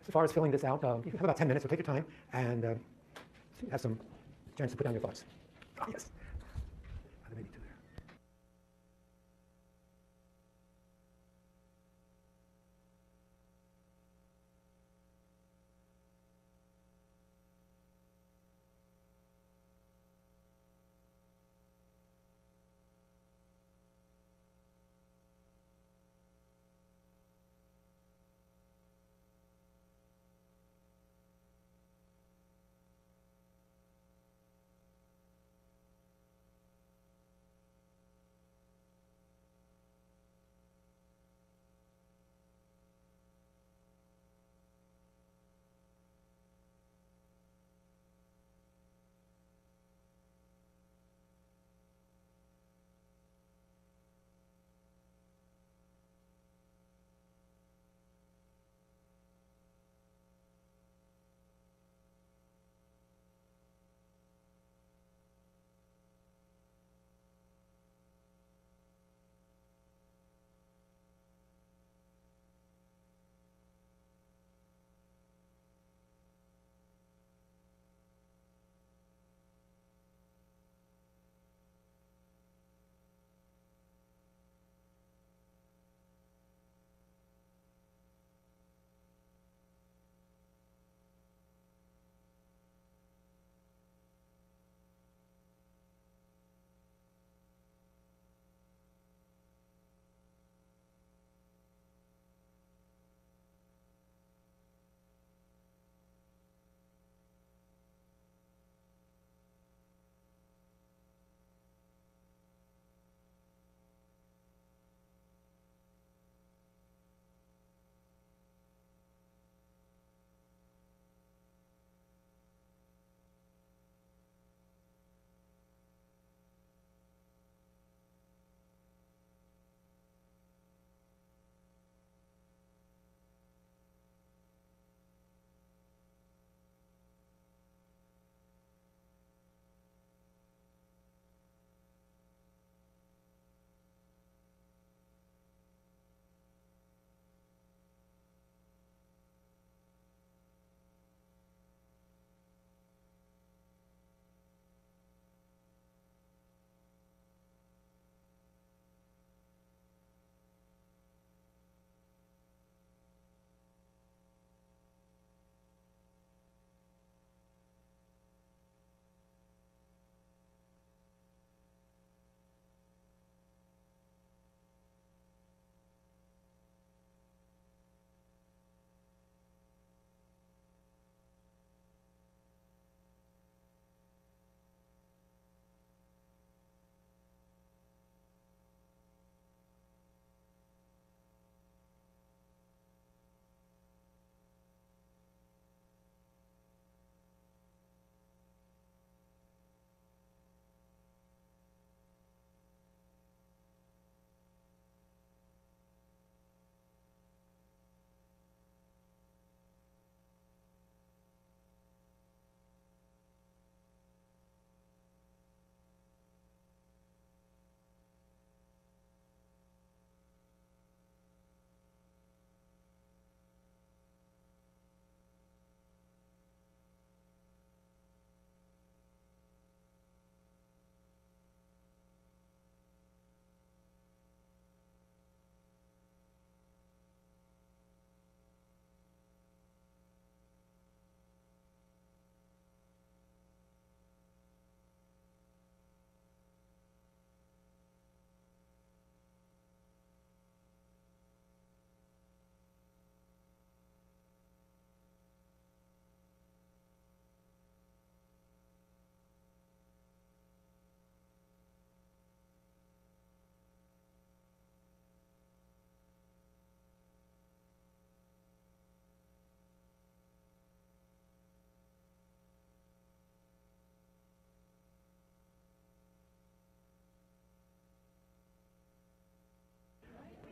as far as filling this out, you have about 10 minutes, so take your time and have some chance to put down your thoughts. Oh, yes. There may be two there.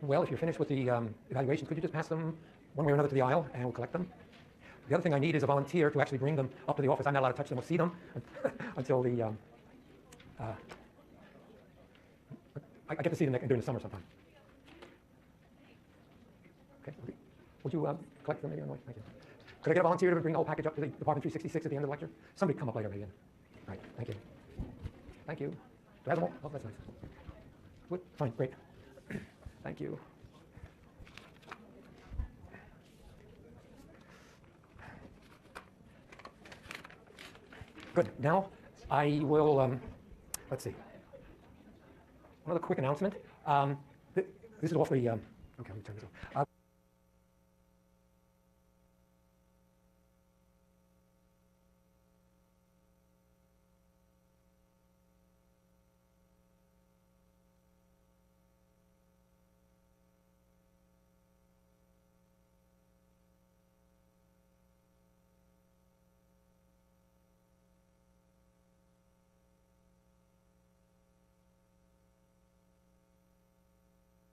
Well, if you're finished with the evaluations, could you just pass them one way or another to the aisle, and we'll collect them? The other thing I need is a volunteer to actually bring them up to the office. I'm not allowed to touch them or see them until the I get to see them during the summer sometime. Okay. Would you collect them maybe on the way? Thank you. Could I get a volunteer to bring the whole package up to the Department 366 at the end of the lecture? Somebody come up later, maybe. Right, thank you. Thank you. Do I have them all? Oh, that's nice. Good. Fine, great. Thank you. Good. Now I will, let's see. One other quick announcement. This is awfully, okay, let me turn this off.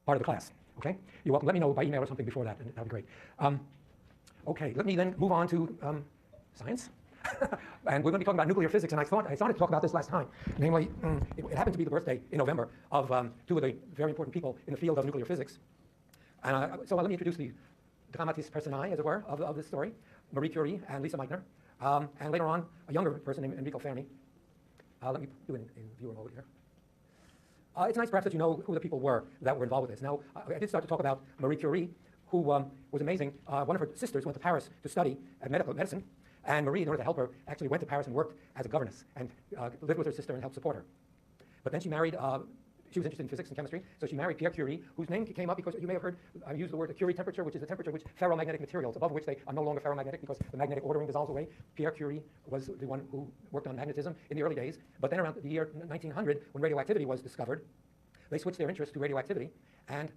Part of the class, okay? You're welcome. Let me know by email or something before that, and that would be great. Okay, let me then move on to science. And we're going to be talking about nuclear physics, and I started to talk about this last time. Namely, it happened to be the birthday in November of two of the very important people in the field of nuclear physics. And so let me introduce the dramatis personae, as it were, of this story, Marie Curie and Lisa Meitner. And later on, a younger person named Enrico Fermi. Let me do it in viewer mode here. It's nice perhaps that you know who the people were that were involved with this. Now, I did start to talk about Marie Curie, who was amazing. One of her sisters went to Paris to study at medicine, and Marie, in order to help her, actually went to Paris and worked as a governess and lived with her sister and helped support her. But then she married, she was interested in physics and chemistry, so she married Pierre Curie, whose name came up because you may have heard I use the word Curie temperature, which is the temperature which ferromagnetic materials, above which they are no longer ferromagnetic because the magnetic ordering dissolves away. Pierre Curie was the one who worked on magnetism in the early days, but then around the year 1900, when radioactivity was discovered, they switched their interest to radioactivity, and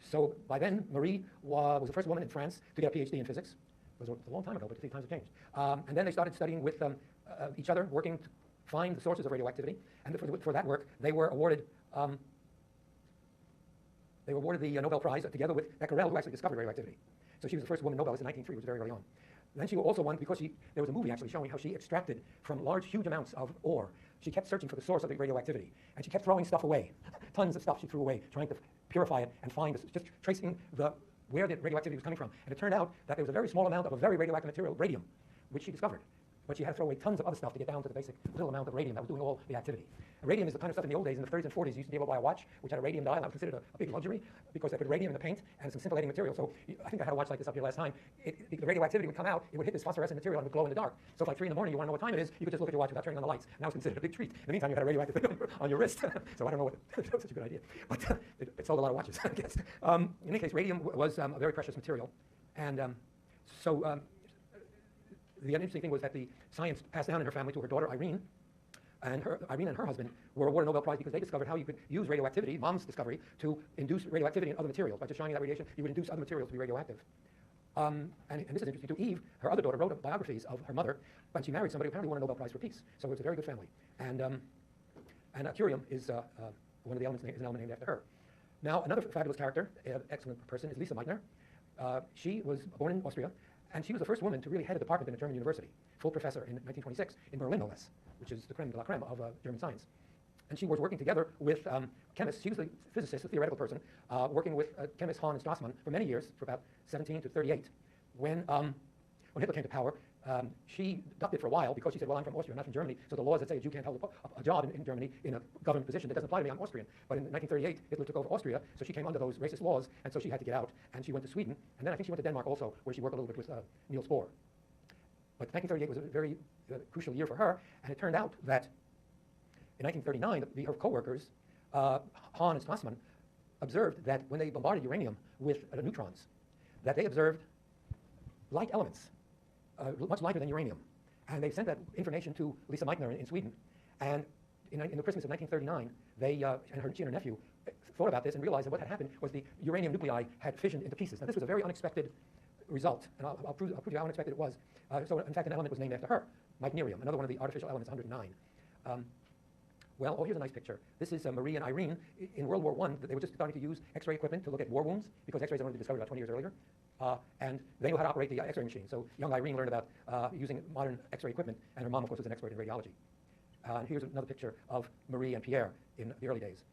so by then, Marie was the first woman in France to get a PhD in physics. It was a long time ago, but times have changed. And then they started studying with each other, working to find the sources of radioactivity, and for that work, they were awarded the Nobel Prize together with Becquerel, who actually discovered radioactivity. So she was the first woman Nobelist in 1903, which was very early on. Then she also won because there was a movie actually showing how she extracted from huge amounts of ore. She kept searching for the source of the radioactivity, and she kept throwing stuff away, tons of stuff she threw away, trying to purify it and find, just tracing where the radioactivity was coming from. And it turned out that there was a very small amount of a very radioactive material, radium, which she discovered. But she had to throw away tons of other stuff to get down to the basic little amount of radium that was doing all the activity. And radium is the kind of stuff in the old days, in the 30s and 40s, you used to be able to buy a watch which had a radium dial. That was considered a big luxury because they put radium in the paint and some scintillating material. So I think I had a watch like this up here last time. The radioactivity would come out, it would hit this phosphorescent material and it would glow in the dark. So if like 3 in the morning you want to know what time it is, you could just look at your watch without turning on the lights. Now it's considered a big treat. In the meantime, you had a radioactive thing on your wrist. So I don't know what, that was such a good idea. But it sold a lot of watches, I guess. In any case, radium was a very precious material. And the interesting thing was that the science passed down in her family to her daughter Irene, and Irene and her husband were awarded a Nobel Prize because they discovered how you could use radioactivity, mom's discovery, to induce radioactivity in other materials. By just shining that radiation, you would induce other materials to be radioactive. And this is interesting too. Eve, her other daughter, wrote biographies of her mother, but she married somebody who apparently won a Nobel Prize for peace. So it was a very good family. And curium is one of the elements, is an element named after her. Now, another fabulous character, excellent person, is Lisa Meitner. She was born in Austria, and she was the first woman to really head a department in a German university, full professor in 1926, in Berlin, no less, which is the creme de la creme of German science. And she was working together with chemists. She was a physicist, a theoretical person, working with chemists Hahn and Strassmann for many years, for about 17 to 38. When Hitler came to power, she ducked it for a while because she said, well, I'm from Austria, not from Germany, so the laws that say a Jew can't hold a job in Germany in a government position, that doesn't apply to me, I'm Austrian. But in 1938, Hitler took over Austria, so she came under those racist laws, and so she had to get out, and she went to Sweden, and then I think she went to Denmark also, where she worked a little bit with Niels Bohr. But 1938 was a very crucial year for her, and it turned out that in 1939, her co-workers, Hahn and Strassmann, observed that when they bombarded uranium with neutrons, that they observed light elements, much lighter than uranium. And they sent that information to Lisa Meitner in Sweden. And in the Christmas of 1939, she and her nephew thought about this and realized that what had happened was the uranium nuclei had fissioned into pieces. Now, this was a very unexpected result, and I'll prove to you how unexpected it was. So, in fact, an element was named after her, meitnerium, another one of the artificial elements, 109. Well, here's a nice picture. This is Marie and Irene. In World War I, they were just starting to use X-ray equipment to look at war wounds, because X-rays had only been discovered about 20 years earlier. And they knew how to operate the X-ray machine. So young Irene learned about using modern X-ray equipment, and her mom, of course, was an expert in radiology. And here's another picture of Marie and Pierre in the early days.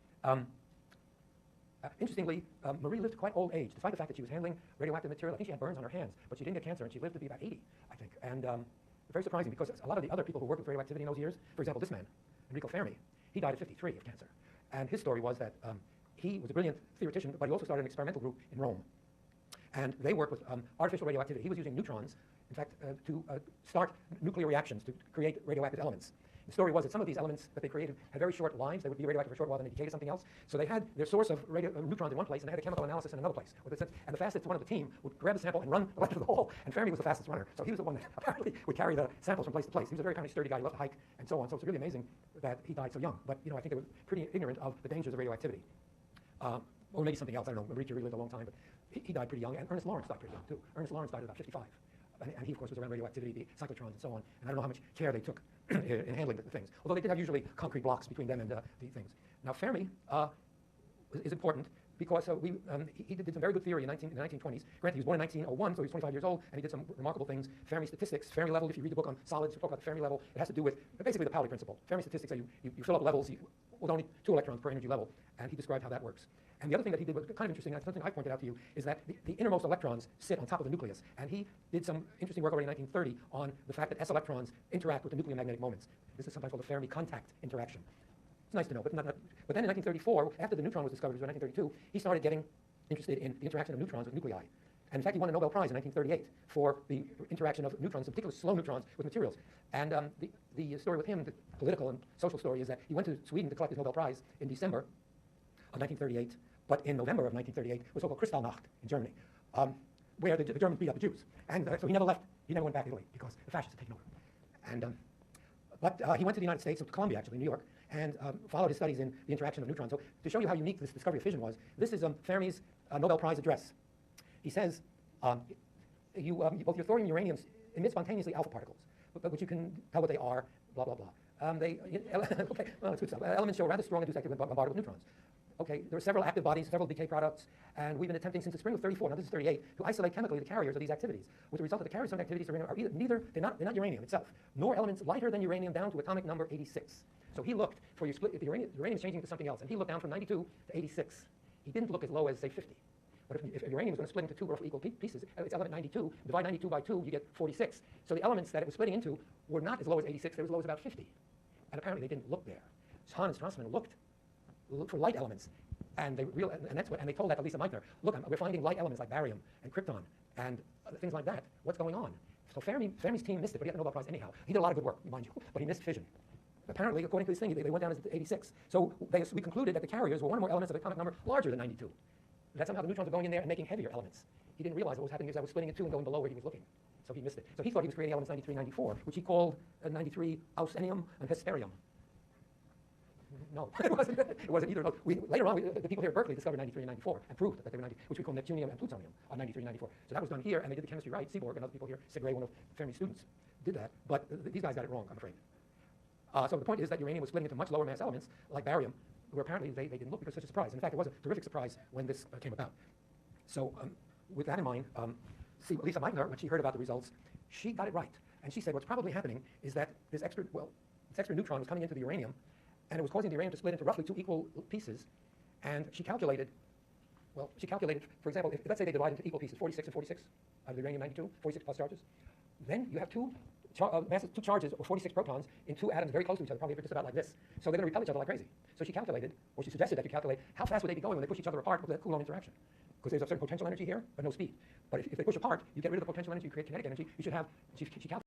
Interestingly, Marie lived to quite old age, despite the fact that she was handling radioactive material. I think she had burns on her hands, but she didn't get cancer, and she lived to be about 80, I think. And very surprising, because a lot of the other people who worked with radioactivity in those years, for example, this man, Enrico Fermi, he died at 53 of cancer. And his story was that he was a brilliant theoretician, but he also started an experimental group in Rome. And they worked with artificial radioactivity. He was using neutrons, in fact, to start nuclear reactions to create radioactive elements. The story was that some of these elements that they created had very short lives. They would be radioactive for a short while, then they decay to something else. So they had their source of neutrons in one place, and they had a chemical analysis in another place. And the fastest one of the team would grab the sample and run the length of the hole. And Fermi was the fastest runner. So he was the one that apparently would carry the samples from place to place. He was a very kind of sturdy guy. He loved to hike and so on. So it's really amazing that he died so young. But I think they were pretty ignorant of the dangers of radioactivity. Or maybe something else. I don't know. Marie Curie lived a long time, but he died pretty young. And Ernest Lawrence died pretty young, too. Ernest Lawrence died at about 55. And he, of course, was around radioactivity, the cyclotrons and so on. And I don't know how much care they took in handling the things. Although they did have usually concrete blocks between them and the things. Now, Fermi is important because he did some very good theory in the 1920s. Granted, he was born in 1901, so he was 25 years old, and he did some remarkable things. Fermi statistics, Fermi level, if you read the book on solids, you talk about the Fermi level, it has to do with basically the Pauli principle. Fermi statistics are you fill up levels with only 2 electrons per energy level, and he described how that works. And the other thing that he did was kind of interesting, and something I pointed out to you, is that the innermost electrons sit on top of the nucleus. And he did some interesting work already in 1930 on the fact that s electrons interact with the nuclear magnetic moments. This is sometimes called the Fermi contact interaction. It's nice to know, but then in 1934, after the neutron was discovered, which was in 1932, he started getting interested in the interaction of neutrons with nuclei. And in fact, he won a Nobel Prize in 1938 for the interaction of neutrons, in particular slow neutrons, with materials. And the story with him, the political and social story, is that he went to Sweden to collect his Nobel Prize in December of 1938, but in November of 1938 was so-called Kristallnacht in Germany, where the Germans beat up the Jews. And so he never left. He never went back to Italy because the fascists had taken over. And but he went to the United States, to Columbia actually, New York, and followed his studies in the interaction of neutrons. So to show you how unique this discovery of fission was, this is Fermi's Nobel Prize address. He says, both your thorium and uranium emit spontaneously alpha particles, which you can tell what they are, blah, blah, blah. Okay, well, that's good stuff. Elements show rather strong induced activity when bombarded with neutrons. Okay, there are several active bodies, several decay products, and we've been attempting since the spring of 34, now this is 38, to isolate chemically the carriers of these activities, with the result that the carriers of activities are either, they're not uranium itself, nor elements lighter than uranium down to atomic number 86. So he looked for your split, if the uranium is changing to something else, and he looked down from 92 to 86. He didn't look as low as, say, 50. But if uranium is going to split into 2 roughly equal pieces, it's element 92, divide 92 by 2, you get 46. So the elements that it was splitting into were not as low as 86, they were as low as about 50. And apparently they didn't look there. Hahn and Strassmann looked for light elements. And they told that to Lisa Meitner, look, we're finding light elements like barium and krypton and things like that. What's going on? So Fermi's team missed it, but he got the Nobel Prize anyhow. He did a lot of good work, mind you, but he missed fission. Apparently, according to this thing, they went down as 86. So we concluded that the carriers were one or more elements of atomic number larger than 92. That somehow the neutrons were going in there and making heavier elements. He didn't realize what was happening is I was splitting in 2 and going below where he was looking. So he missed it. So he thought he was creating elements 93, 94, which he called 93 ausenium and hesperium. No, it wasn't either of those. Later on, the people here at Berkeley discovered 93 and 94 and proved that they were 90, which we call neptunium and plutonium on 93 and 94. So that was done here, and they did the chemistry right. Seaborg and other people here, Segre, one of Fermi's students, did that. But these guys got it wrong, I'm afraid. So the point is that uranium was splitting into much lower mass elements, like barium, where apparently they didn't look because such a surprise. In fact, it was a terrific surprise when this came about. So with that in mind, Lisa Meitner, when she heard about the results, she got it right. And she said what's probably happening is that this extra neutron was coming into the uranium, and it was causing the uranium to split into roughly 2 equal pieces. And she calculated, for example, if let's say they divide into equal pieces, 46 and 46 out of the uranium 92, 46 plus charges, then you have two charges or 46 protons in 2 atoms very close to each other, probably just about like this. So they're going to repel each other like crazy. So she calculated, or she suggested that you calculate how fast would they be going when they push each other apart with that Coulomb interaction. Because there's a certain potential energy here, but no speed. But if they push apart, you get rid of the potential energy, you create kinetic energy. You should have, she calculated